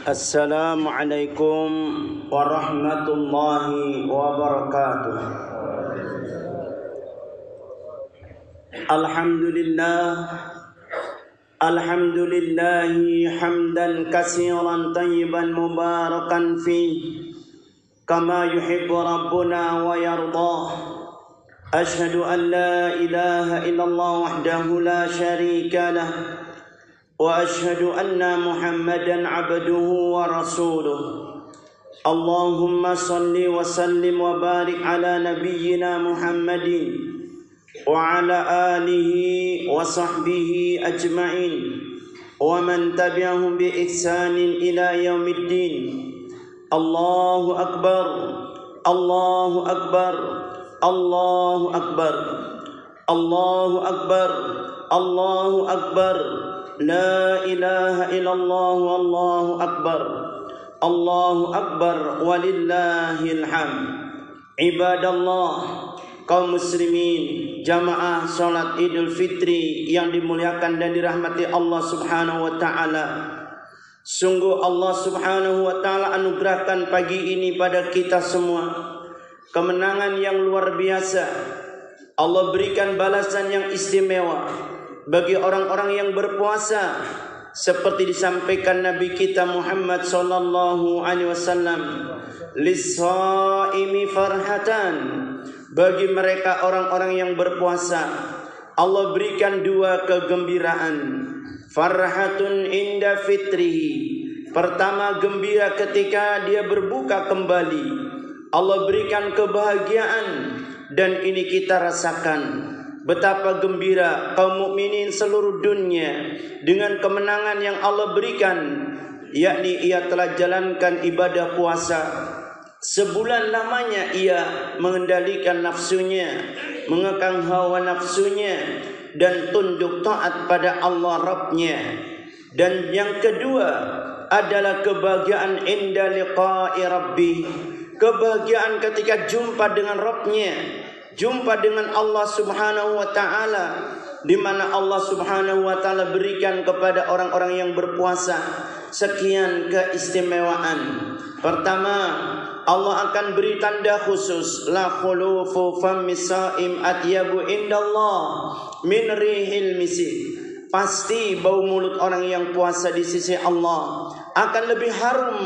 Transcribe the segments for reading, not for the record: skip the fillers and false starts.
Assalamualaikum warahmatullahi wabarakatuh. Alhamdulillahi hamdan katsiran tayyiban mubarakan fi kama yuhibbu rabbuna wa yardah. Ashhadu an la ilaha illallah wahdahu la syarika lah wa ashhadu anna Muhammadan abduhu wa rasuluh. Allahumma salli wa sallim wa barik ala nabiyyina Muhammadin wa ala alihi wa sahbihi ajma'in wa man tabi'ahum bi ihsanin ila yaumiddin. Allahu akbar, Allahu akbar, Allahu akbar, Allahu akbar, Allahu akbar. La ilaha illallah wallahu akbar. Allahu akbar walillahil hamd. Ibadallah, kaum muslimin, jamaah salat Idul Fitri yang dimuliakan dan dirahmati Allah Subhanahu wa taala. Sungguh Allah Subhanahu wa taala anugerahkan pagi ini pada kita semua kemenangan yang luar biasa. Allah berikan balasan yang istimewa bagi orang-orang yang berpuasa, seperti disampaikan Nabi kita Muhammad sallallahu alaihi wasallam, lis-shaimi farhatan, bagi mereka orang-orang yang berpuasa Allah berikan dua kegembiraan. Farhatun inda fitrihi, pertama gembira ketika dia berbuka kembali, Allah berikan kebahagiaan, dan ini kita rasakan betapa gembira kaum mukminin seluruh dunia dengan kemenangan yang Allah berikan, yakni ia telah jalankan ibadah puasa sebulan lamanya. Ia mengendalikan nafsunya, mengekang hawa nafsunya, dan tunduk taat pada Allah Rabbnya. Dan yang kedua adalah kebahagiaan inda liqa'i Rabbi, kebahagiaan ketika jumpa dengan Rabbnya, jumpa dengan Allah Subhanahu wa taala, di mana Allah Subhanahu wa taala berikan kepada orang-orang yang berpuasa sekian keistimewaan. Pertama, Allah akan beri tanda khusus, la khulufu fammis shaim atyabu indallah min rihil misk. Pasti bau mulut orang yang puasa di sisi Allah akan lebih harum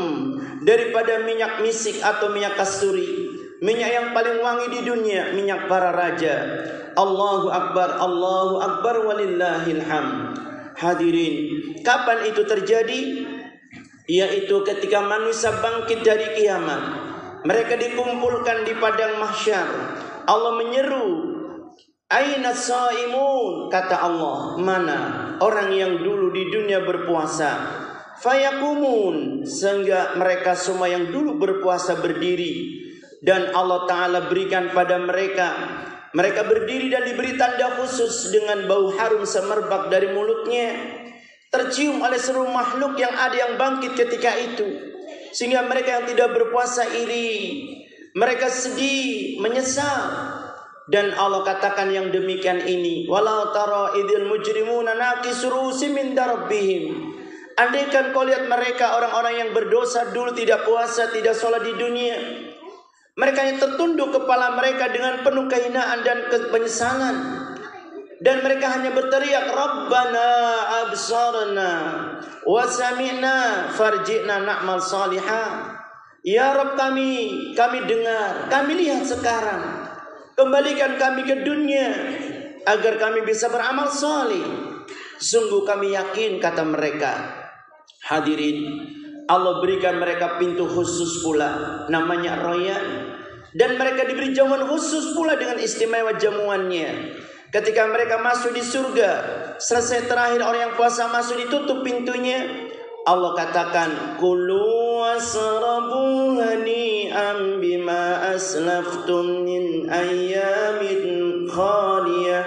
daripada minyak misik atau minyak kasturi, minyak yang paling wangi di dunia, minyak para raja. Allahu akbar, Allahu akbar walillahil hamd. Hadirin, kapan itu terjadi? Yaitu ketika manusia bangkit dari kiamat, mereka dikumpulkan di padang mahsyar. Allah menyeru, aina shaimun, kata Allah, mana orang yang dulu di dunia berpuasa? Fayakumun, sehingga mereka semua yang dulu berpuasa berdiri. Dan Allah Ta'ala berikan pada mereka, mereka berdiri dan diberi tanda khusus dengan bau harum semerbak dari mulutnya, tercium oleh seluruh makhluk yang ada yang bangkit ketika itu. Sehingga mereka yang tidak berpuasa iri, mereka sedih, menyesal. Dan Allah katakan yang demikian ini, walau tara idil mujrimuna naqisu ru'usihim inda rabbihim. Andaikan kau lihat mereka orang-orang yang berdosa dulu tidak puasa, tidak sholat di dunia, mereka yang tertunduk kepala mereka dengan penuh kehinaan dan penyesalan, dan mereka hanya berteriak, Rabbana absarna wa sami'na farji'na na'mal salihah. Ya Rabb kami dengar, kami lihat sekarang, kembalikan kami ke dunia agar kami bisa beramal salih. Sungguh kami yakin, kata mereka. Hadirin, Allah berikan mereka pintu khusus pula, namanya Rayyan. Dan mereka diberi jamuan khusus pula dengan istimewa jamuannya. Ketika mereka masuk di surga, selesai terakhir orang yang puasa masuk, ditutup pintunya. Allah katakan, kulu wasrabu hani'an bima aslaftum min ayyamin khaliyah.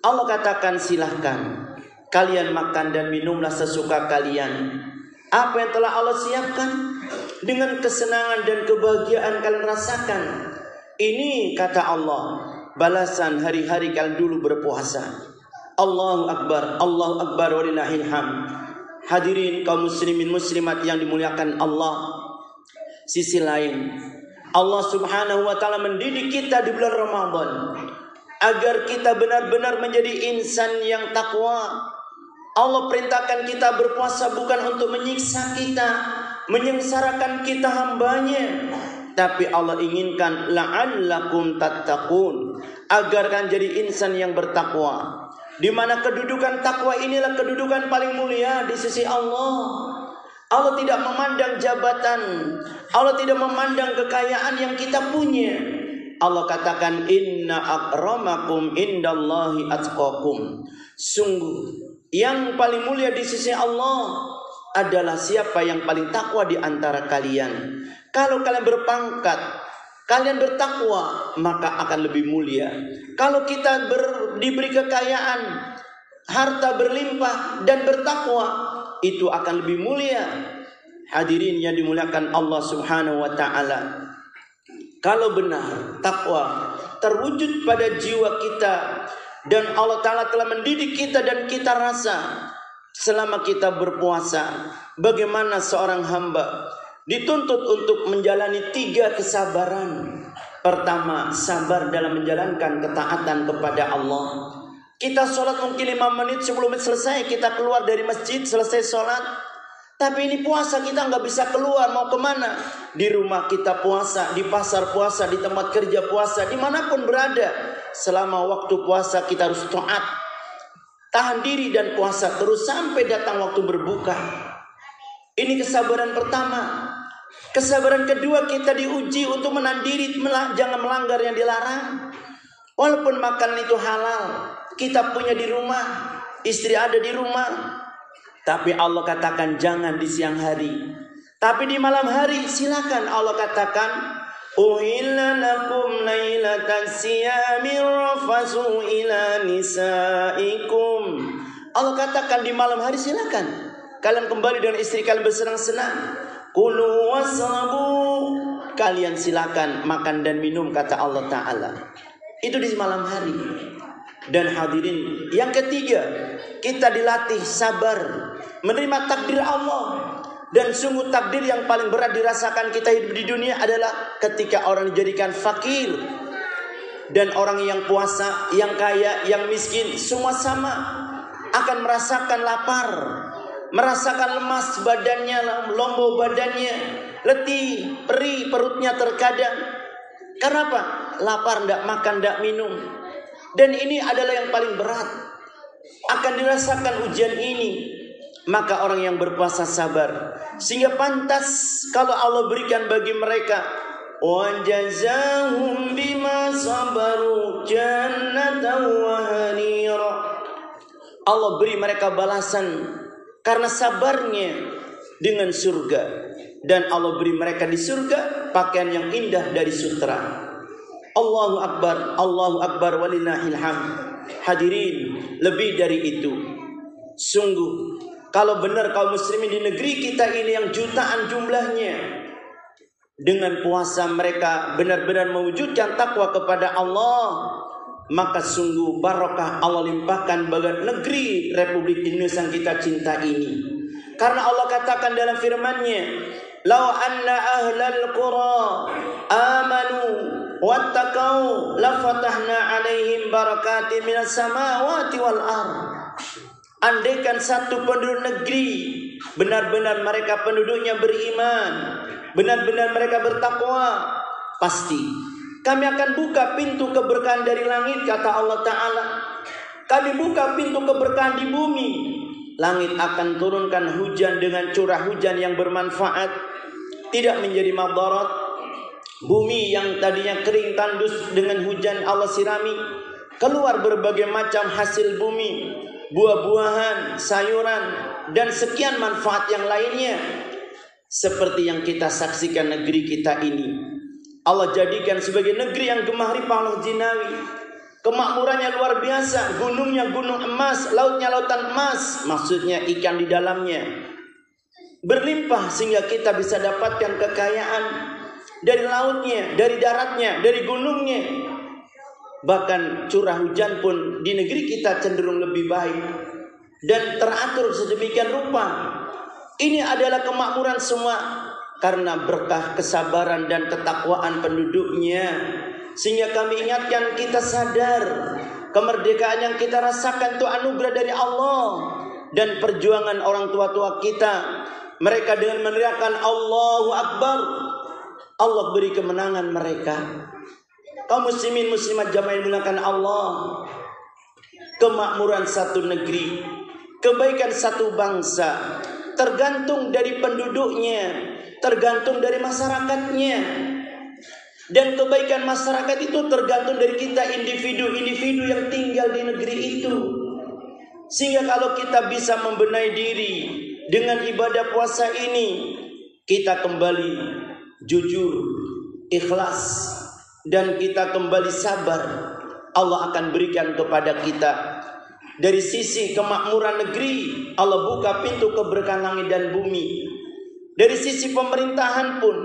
Allah katakan, silahkan kalian makan dan minumlah sesuka kalian. Apa yang telah Allah siapkan, dengan kesenangan dan kebahagiaan kalian rasakan. Ini, kata Allah, balasan hari-hari kalian dulu berpuasa. Allahu akbar, Allahu akbar walillahil hamd. Hadirin kaum muslimin muslimat yang dimuliakan Allah. Sisi lain, Allah Subhanahu wa taala mendidik kita di bulan Ramadan agar kita benar-benar menjadi insan yang takwa. Allah perintahkan kita berpuasa bukan untuk menyiksa kita, menyengsarakan kita hambanya, tapi Allah inginkan la'allakum tattaqun, agar kan jadi insan yang bertakwa. Di mana kedudukan takwa inilah kedudukan paling mulia di sisi Allah. Allah tidak memandang jabatan, Allah tidak memandang kekayaan yang kita punya. Allah katakan inna akramakum indallahi atqakum. Sungguh yang paling mulia di sisi Allah adalah siapa yang paling takwa di antara kalian. Kalau kalian berpangkat, kalian bertakwa, maka akan lebih mulia. Kalau kita diberi kekayaan, harta berlimpah dan bertakwa, itu akan lebih mulia. Hadirin yang dimuliakan Allah Subhanahu wa taala. Kalau benar takwa terwujud pada jiwa kita dan Allah taala telah mendidik kita dan kita rasa selama kita berpuasa, bagaimana seorang hamba dituntut untuk menjalani 3 kesabaran. Pertama, sabar dalam menjalankan ketaatan kepada Allah. Kita sholat mungkin 5 menit, 10 menit selesai, kita keluar dari masjid, selesai sholat. Tapi ini puasa, kita nggak bisa keluar, mau kemana? Di rumah kita puasa, di pasar puasa, di tempat kerja puasa, dimanapun berada. Selama waktu puasa kita harus taat, tahan diri dan puasa terus sampai datang waktu berbuka. Ini kesabaran pertama. Kesabaran kedua, kita diuji untuk menahan diri, jangan melanggar yang dilarang. Walaupun makanan itu halal, kita punya di rumah, istri ada di rumah, tapi Allah katakan jangan di siang hari. Tapi di malam hari silakan. Allah katakan uhilla lakum lailatan siyami rafasu ila nisaikum. Allah katakan di malam hari silakan kalian kembali dengan istri kalian bersenang-senang. Kulu wasrabu, kalian silakan makan dan minum, kata Allah Ta'ala. Itu di malam hari. Dan hadirin, yang ketiga, kita dilatih sabar, menerima takdir Allah. Dan sungguh takdir yang paling berat dirasakan kita hidup di dunia adalah ketika orang dijadikan fakir. Dan orang yang puasa, yang kaya, yang miskin, semua sama akan merasakan lapar, merasakan lemas badannya, lombo badannya, letih, perih perutnya terkadang. Karena apa? Lapar, tidak makan, tidak minum. Dan ini adalah yang paling berat. Akan dirasakan ujian ini. Maka orang yang berpuasa sabar, sehingga pantas kalau Allah berikan bagi mereka wa jazahum bima sabaru jannatan wa harira. Allah beri mereka balasan karena sabarnya dengan surga. Dan Allah beri mereka di surga pakaian yang indah dari sutra. Allahu Akbar walillahil hamd. Hadirin, lebih dari itu, sungguh kalau benar kaum muslimin di negeri kita ini yang jutaan jumlahnya, dengan puasa mereka benar-benar mewujudkan takwa kepada Allah, maka sungguh barokah Allah limpahkan bagi negeri Republik Indonesia yang kita cinta ini. Karena Allah katakan dalam firman-Nya, "Lau anna ahlal qura amanu wattaqau lafatahna 'alaihim barakatin minas samawati wal ardh." Andaikan satu penduduk negeri benar-benar mereka penduduknya beriman, benar-benar mereka bertakwa, pasti kami akan buka pintu keberkahan dari langit, kata Allah Ta'ala. Kami buka pintu keberkahan di bumi. Langit akan turunkan hujan dengan curah hujan yang bermanfaat, tidak menjadi madarat. Bumi yang tadinya kering tandus dengan hujan Allah sirami, keluar berbagai macam hasil bumi, buah-buahan, sayuran, dan sekian manfaat yang lainnya. Seperti yang kita saksikan negeri kita ini, Allah jadikan sebagai negeri yang gemah ripah Allah jinawi. Kemakmurannya luar biasa, gunungnya gunung emas, lautnya lautan emas, maksudnya ikan di dalamnya berlimpah sehingga kita bisa dapatkan kekayaan dari lautnya, dari daratnya, dari gunungnya. Bahkan curah hujan pun di negeri kita cenderung lebih baik dan teratur sedemikian rupa Ini adalah kemakmuran semua karena berkah kesabaran dan ketakwaan penduduknya. Sehingga kami ingatkan, kita sadar kemerdekaan yang kita rasakan itu anugerah dari Allah. Dan perjuangan orang tua-tua kita, mereka dengan meneriakkan Allahu Akbar, Allah beri kemenangan mereka. Kaum muslimin muslimat jamaah yang dimuliakan Allah, kemakmuran satu negeri, kebaikan satu bangsa tergantung dari penduduknya, tergantung dari masyarakatnya. Dan kebaikan masyarakat itu tergantung dari kita individu-individu yang tinggal di negeri itu. Sehingga kalau kita bisa membenahi diri dengan ibadah puasa ini, kita kembali jujur, ikhlas, dan kita kembali sabar, Allah akan berikan kepada kita. Dari sisi kemakmuran negeri, Allah buka pintu keberkahan langit dan bumi. Dari sisi pemerintahan pun,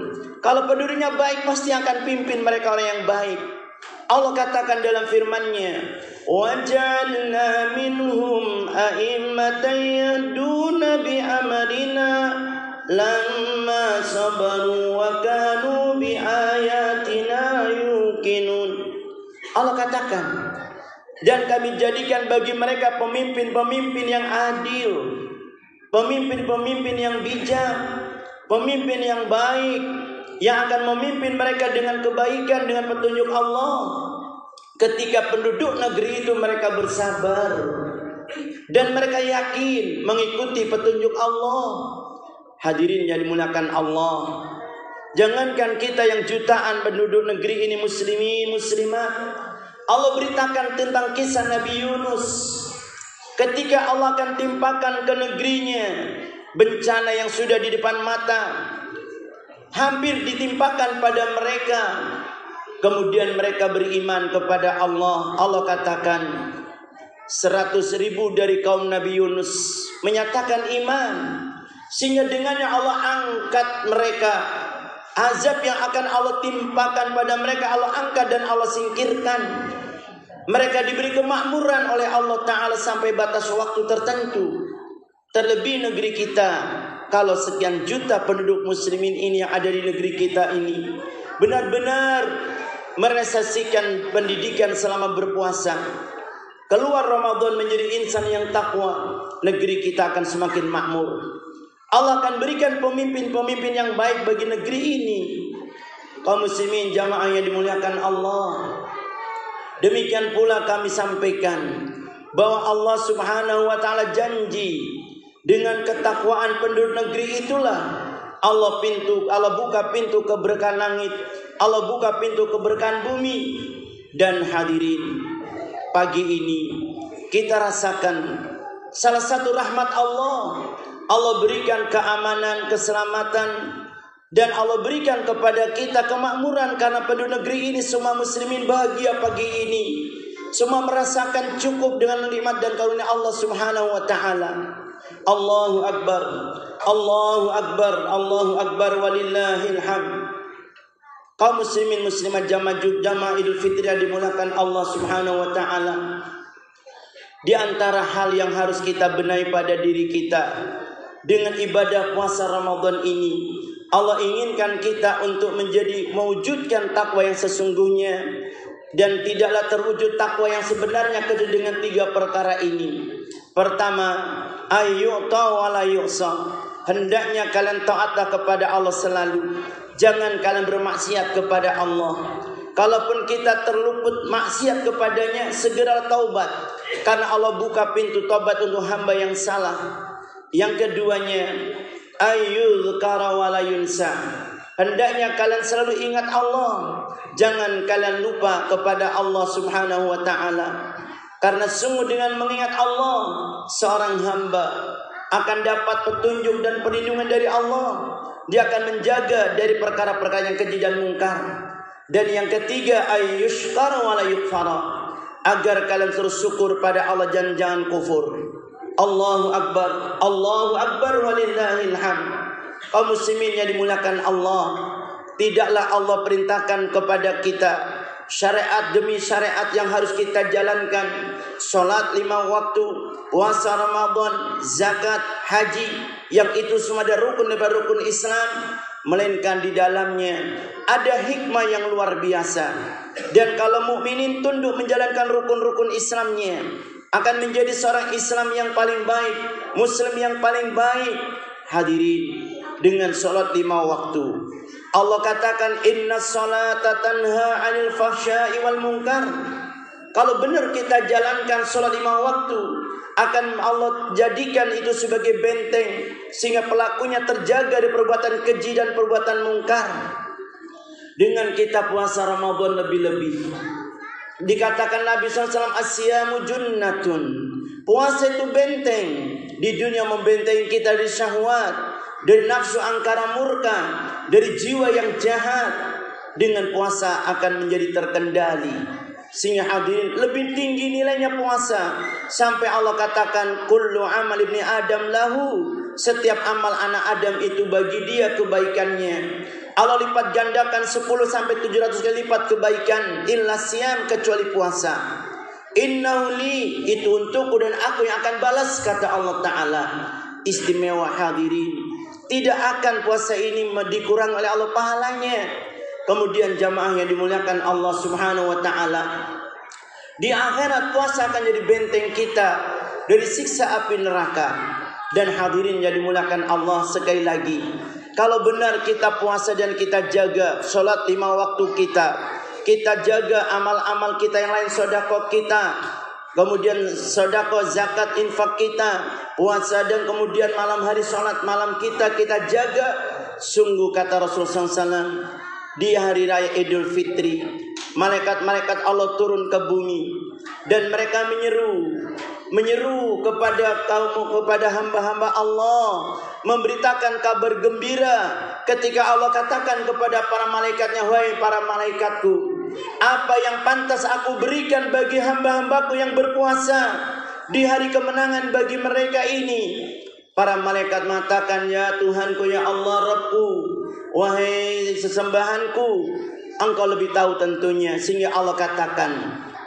kalau penduduknya baik, pasti akan pimpin mereka orang yang baik. Allah katakan dalam firman-Nya, وَجَعَلْنَا مِنْهُمْ أَئِمَّةً يَهْدُونَ بِأَمْرِنَا لَمَّا صَبَرُوا وَكَانُوا بِآيَاتِنَا يُوقِنُونَ. Allah katakan, dan kami jadikan bagi mereka pemimpin-pemimpin yang adil, pemimpin-pemimpin yang bijak, pemimpin yang baik, yang akan memimpin mereka dengan kebaikan, dengan petunjuk Allah. Ketika penduduk negeri itu mereka bersabar dan mereka yakin mengikuti petunjuk Allah. Hadirin yang dimuliakan Allah, jangankan kita yang jutaan penduduk negeri ini muslimin muslimat, Allah beritakan tentang kisah Nabi Yunus. Ketika Allah akan timpakan ke negerinya bencana yang sudah di depan mata, hampir ditimpakan pada mereka, kemudian mereka beriman kepada Allah. Allah katakan 100.000 dari kaum Nabi Yunus menyatakan iman, sehingga dengannya Allah angkat mereka. Azab yang akan Allah timpakan pada mereka Allah angkat dan Allah singkirkan. Mereka diberi kemakmuran oleh Allah Ta'ala sampai batas waktu tertentu. Terlebih negeri kita, kalau sekian juta penduduk muslimin ini yang ada di negeri kita ini benar-benar merealisasikan pendidikan selama berpuasa, keluar Ramadan menjadi insan yang takwa, negeri kita akan semakin makmur. Allah akan berikan pemimpin-pemimpin yang baik bagi negeri ini. Kaum muslimin jamaah yang dimuliakan Allah, demikian pula kami sampaikan bahwa Allah Subhanahu wa taala janji dengan ketakwaan penduduk negeri itulah Allah buka pintu keberkahan langit, Allah buka pintu keberkahan bumi. Dan hadirin, pagi ini kita rasakan salah satu rahmat Allah. Allah berikan keamanan, keselamatan, dan Allah berikan kepada kita kemakmuran karena penduduk negeri ini semua muslimin bahagia pagi ini. Semua merasakan cukup dengan nikmat dan karunia Allah Subhanahu wa taala. Allahu Akbar, Allahu Akbar, Allahu Akbar walillahil hamd. Kaum muslimin muslimat jamaah Idul Fitri yang dimuliakan Allah Subhanahu wa taala, di antara hal yang harus kita benahi pada diri kita dengan ibadah puasa Ramadan ini, Allah inginkan kita untuk mewujudkan takwa yang sesungguhnya. Dan tidaklah terwujud takwa yang sebenarnya kecuali dengan 3 perkara ini. Pertama, ayyu'ta wa la yu'sa. Hendaknya kalian taatlah kepada Allah selalu. Jangan kalian bermaksiat kepada Allah. Kalaupun kita terluput maksiat kepadanya, segera taubat, karena Allah buka pintu taubat untuk hamba yang salah. Yang keduanya, ayyuzkara wa la yunsa. Hendaknya kalian selalu ingat Allah. Jangan kalian lupa kepada Allah Subhanahu wa ta'ala. Karena sungguh dengan mengingat Allah, seorang hamba akan dapat petunjuk dan perlindungan dari Allah. Dia akan menjaga dari perkara-perkara yang keji dan mungkar. Dan yang ketiga, ayyushkara wa la yukfara. Agar kalian terus syukur pada Allah dan jangan kufur. Allahu Akbar, Allahu Akbar walillahil hamd. Kaum muslimin yang dimuliakan Allah, tidaklah Allah perintahkan kepada kita syariat demi syariat yang harus kita jalankan. Salat 5 waktu, puasa Ramadan, zakat, haji, yang itu semua ada rukun daripada rukun Islam, melainkan di dalamnya ada hikmah yang luar biasa. Dan kalau mukminin tunduk menjalankan rukun-rukun Islamnya, akan menjadi seorang Islam yang paling baik, Muslim yang paling baik. Hadirin, dengan salat 5 waktu, Allah katakan inna salata tanha 'anil fahsya'i wal munkar. Kalau benar kita jalankan salat 5 waktu, akan Allah jadikan itu sebagai benteng sehingga pelakunya terjaga dari perbuatan keji dan perbuatan mungkar. Dengan kita puasa Ramadan lebih-lebih, dikatakan Nabi SAW, asyamu junnatun. Puasa itu benteng. Di dunia membentengi kita dari syahwat, dari nafsu angkara murka, dari jiwa yang jahat. Dengan puasa akan menjadi terkendali. Sehingga hadirin, lebih tinggi nilainya puasa. Sampai Allah katakan kullu amal ibni Adam lahu. Setiap amal anak Adam itu bagi dia kebaikannya. Allah lipat gandakan 10 sampai 700 kali lipat kebaikan, illa siyam, kecuali puasa. Innahu li, itu untukku dan aku yang akan balas, kata Allah Ta'ala. Istimewa hadirin. Tidak akan puasa ini dikurang oleh Allah pahalanya. Kemudian jamaah yang dimuliakan Allah Subhanahu wa Ta'ala, di akhirat puasa akan jadi benteng kita dari siksa api neraka. Dan hadirin yang dimuliakan Allah, sekali lagi, kalau benar kita puasa dan kita jaga salat 5 waktu kita jaga amal-amal kita yang lain, sedekah kita, kemudian sedekah, zakat, infak kita, puasa, dan kemudian malam hari salat malam kita jaga. Sungguh kata Rasulullah SAW, di hari raya Idul Fitri, malaikat-malaikat Allah turun ke bumi dan mereka menyeru kepada hamba-hamba Allah, memberitakan kabar gembira. Ketika Allah katakan kepada para malaikatnya, wahai para malaikatku, apa yang pantas aku berikan bagi hamba-hambaku yang berpuasa di hari kemenangan bagi mereka ini? Para malaikat mengatakan, ya Tuhanku, ya Allah, Rabbku, wahai sesembahanku, Engkau lebih tahu tentunya. Sehingga Allah katakan,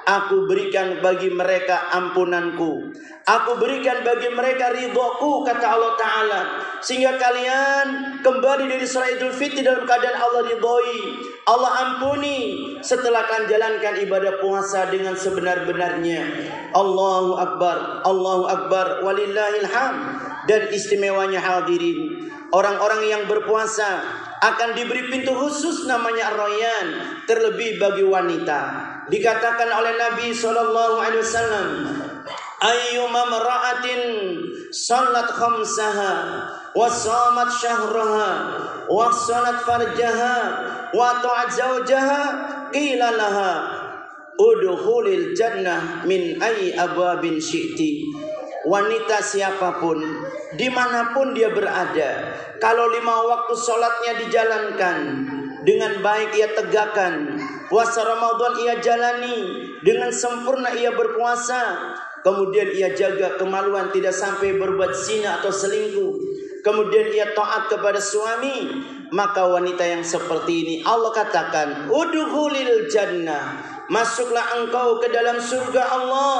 aku berikan bagi mereka ampunanku, aku berikan bagi mereka ridhoku, kata Allah Ta'ala. Sehingga kalian kembali dari salat Idul Fitri dalam keadaan Allah ridhoi, Allah ampuni, setelah kalian jalankan ibadah puasa dengan sebenar-benarnya. Allahu Akbar, Allahu Akbar, walillahil hamd. Dan istimewanya hadirin, orang-orang yang berpuasa akan diberi pintu khusus namanya Ar-Rayyan, terlebih bagi wanita. Dikatakan oleh Nabi SAW, ayyuma mar'atin salat khamsaha wa shamat syahraha wa salat farjaha wa ta'at zawjaha qila laha udkhulil jannah min ayyi abwabin syi'ti. Wanita siapapun, dimanapun dia berada, kalau 5 waktu sholatnya dijalankan dengan baik, ia tegakkan, puasa Ramadan ia jalani dengan sempurna, ia berpuasa, kemudian ia jaga kemaluan, tidak sampai berbuat zina atau selingkuh, kemudian ia taat kepada suami, maka wanita yang seperti ini Allah katakan udkhulil jannah, masuklah engkau ke dalam surga Allah.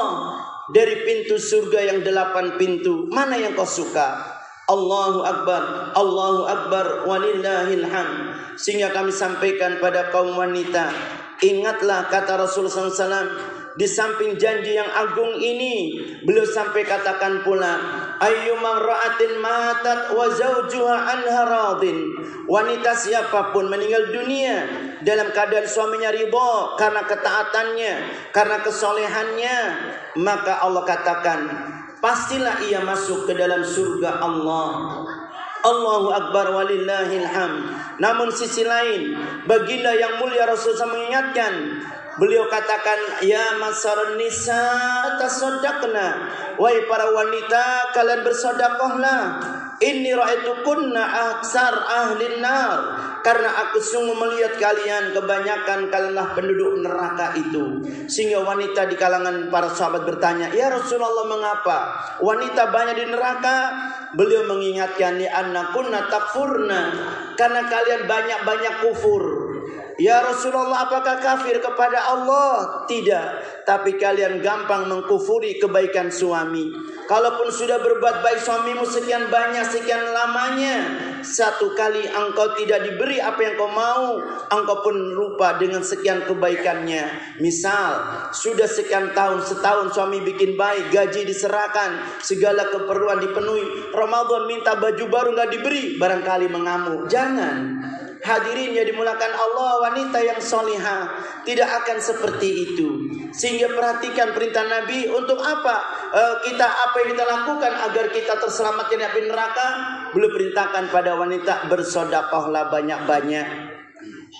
Dari pintu surga yang 8 pintu, mana yang kau suka? Allahu Akbar, Allahu Akbar, walillahil hamd. Sehingga kami sampaikan pada kaum wanita, ingatlah kata Rasulullah SAW, di samping janji yang agung ini, beliau sampai katakan pula, ayyuma ra'atin matat wa zawjuha anha radin. Wanita siapapun meninggal dunia dalam keadaan suaminya ridha karena ketaatannya, karena kesolehannya, maka Allah katakan, pastilah ia masuk ke dalam surga Allah. Allahu Akbar, walillahil hamd. Namun sisi lain, baginda yang mulia Rasulullah mengingatkan, beliau katakan, ya masarun nisa tasaddaqna, wahai para wanita, kalian bersedekahlah. Inni ra'aitukunna aksar ahlin nar, karena aku sungguh melihat kalian kebanyakan kalianlah penduduk neraka itu. Sehingga wanita di kalangan para sahabat bertanya, ya Rasulullah, mengapa wanita banyak di neraka? Beliau mengingatkan, li annakunna takfurna, karena kalian banyak-banyak kufur. Ya Rasulullah, apakah kafir kepada Allah? Tidak, tapi kalian gampang mengkufuri kebaikan suami. Kalaupun sudah berbuat baik suamimu sekian banyak, sekian lamanya, satu kali engkau tidak diberi apa yang kau mau, engkau pun lupa dengan sekian kebaikannya. Misal, sudah sekian tahun, setahun suami bikin baik, gaji diserahkan, segala keperluan dipenuhi, Ramadan minta baju baru nggak diberi, barangkali mengamuk. Jangan. Hadirin yang dimulakan Allah, wanita yang solihah tidak akan seperti itu. Sehingga perhatikan perintah Nabi untuk apa? Apa yang kita lakukan agar kita terselamatkan dari api neraka? Beliau perintahkan pada wanita, bersedekahlah banyak-banyak.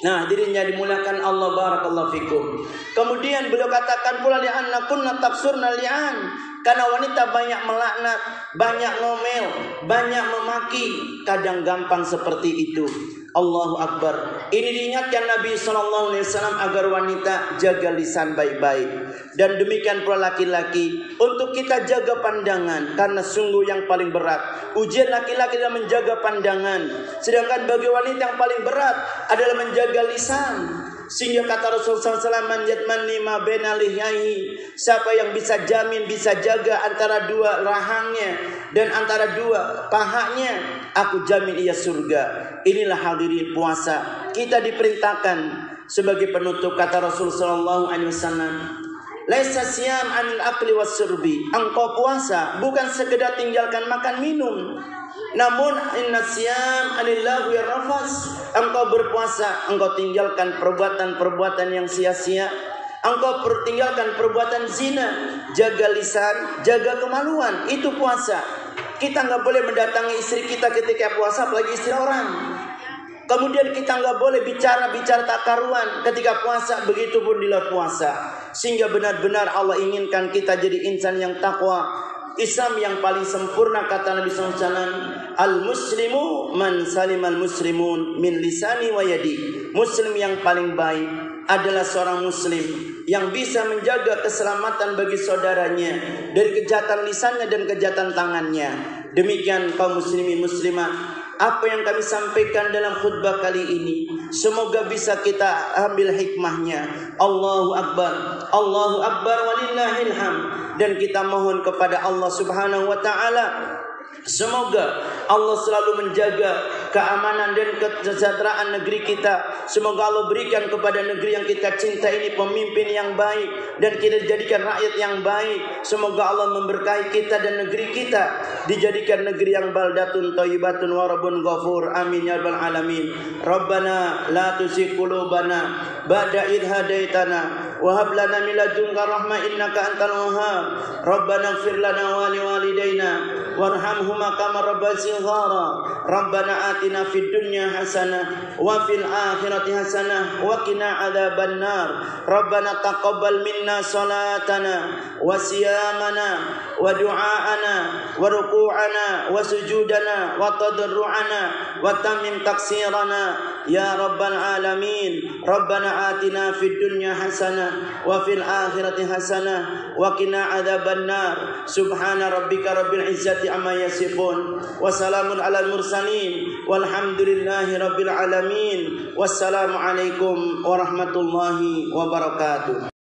Nah, hadirin yang dimulakan Allah, barakallahu fikum. Kemudian beliau katakan pula, li'anna kunna taksurna li'an, karena wanita banyak melaknat, banyak ngomel, banyak memaki, kadang gampang seperti itu. Allahu Akbar. Ini diingatkan Nabi SAW agar wanita jaga lisan baik-baik. Dan demikian pula laki-laki, untuk kita jaga pandangan, karena sungguh yang paling berat ujian laki-laki adalah menjaga pandangan. Sedangkan bagi wanita yang paling berat adalah menjaga lisan. Sehingga kata Rasulullah SAW, man yatmanni ma baina lihyaihi, siapa yang bisa jamin, bisa jaga antara dua rahangnya dan antara dua pahanya, aku jamin ia surga. Inilah hadirin puasa. Kita diperintahkan sebagai penutup, kata Rasulullah SAW, laisa siyam anil akli was surbi. Engkau puasa bukan sekedar tinggalkan makan minum, namun inna siyam anil lahwi rafas. Engkau berpuasa, engkau tinggalkan perbuatan-perbuatan yang sia-sia. Engkau tinggalkan perbuatan zina. Jaga lisan, jaga kemaluan. Itu puasa. Kita nggak boleh mendatangi istri kita ketika puasa, apalagi istri orang. Kemudian kita nggak boleh bicara tak karuan ketika puasa, begitu pun di luar puasa. Sehingga benar-benar Allah inginkan kita jadi insan yang takwa. Islam yang paling sempurna, kata Nabi SAW, al-muslimu man salimal muslimun min lisani wa yadi. Muslim yang paling baik adalah seorang muslim yang bisa menjaga keselamatan bagi saudaranya dari kejahatan lisannya dan kejahatan tangannya. Demikian kaum muslimin muslimat, apa yang kami sampaikan dalam khutbah kali ini, semoga bisa kita ambil hikmahnya. Allahu Akbar, Allahu Akbar walillahil hamd. Dan kita mohon kepada Allah Subhanahu wa taala, semoga Allah selalu menjaga keamanan dan kesejahteraan negeri kita. Semoga Allah berikan kepada negeri yang kita cinta ini pemimpin yang baik, dan kita dijadikan rakyat yang baik. Semoga Allah memberkahi kita dan negeri kita dijadikan negeri yang baldatun thayyibatun wa rabbun ghafur. Amin ya rabbal alamin. Rabbana la tuzigh qulubana ba'da idh hadaitana wa hab lana min ladunka rahmah innaka antal wahhab. Rabbana ighfir lana wa liwalidayna warhamhuma kama rabbayana shighara. Rabbana atina fid dunya hasanah wa fil akhirati hasanah wa qina adzabannar. Rabbana taqabbal minna salatana wa siyamana wa du'aana wa ruku'ana wa sujudana wa tadarru'ana wa tamim taksirana ya rabbal alamin. Rabbana atina fid dunya hasanah wa fil akhirati hasanah wa qina adzabannar. Subhana rabbika rabbil izzati amma yasifun wa salamun alal mursalin walhamdulillahi rabbil alamin. Wassalamu alaikum warahmatullahi wabarakatuh.